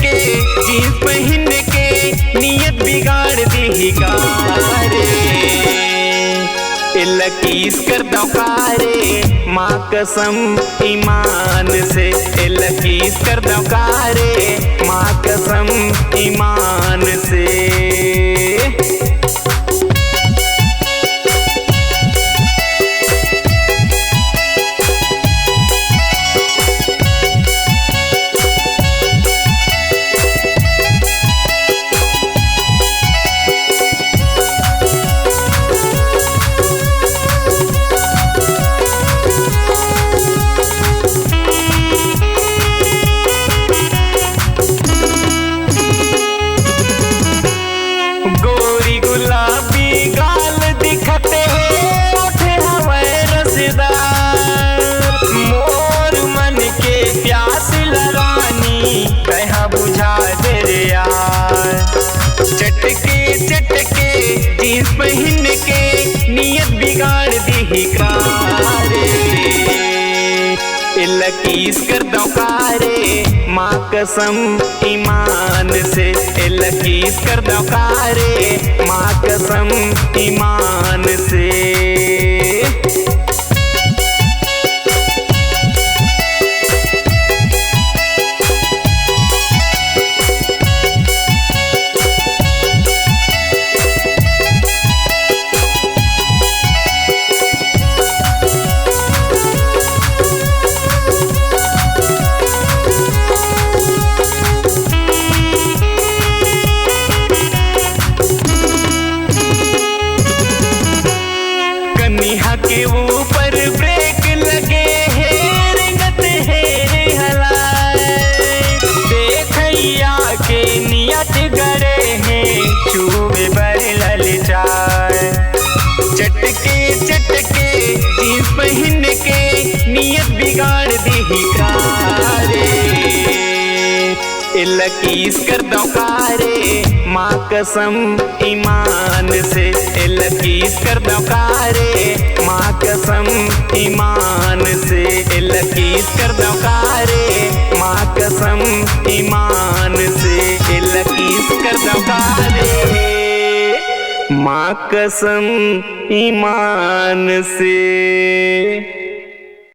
के जीन्स पहन के नियत बिगाड़ दी कारे। लकीस कर दौकारे माँ कसम ईमान से, लकीस कर दौकारे माँ कसम ईमान से। गोरी गुलाबी गाल दिखते हैं उठे हवाए रसदार, मोर मन के प्यास लरानी कहा बुझा दे रे यार। चटके चटके जीन्स पहन के नियत बिगाड़ दी कारे। लकीस कर दौकारे माँ कसम ईमान से, लकीस कर दौकारे माँ कसम ईमान से। कनिहा के ऊपर ब्रेक लगे हैं रिंगत है हलाए, देखैया के नियत गड़े हैं चूबे बर ललचाए। चटके चटके जीन्स पहन के नियत बिगाड़ दी कारे। लकीस कर दौकारे माँ कसम ईमान से, लकीस कर दौकारे माँ कसम ईमान से। लकीस कर दौकारे माँ कसम ईमान से, लकीस कर दौकारे माँ कसम ईमान से।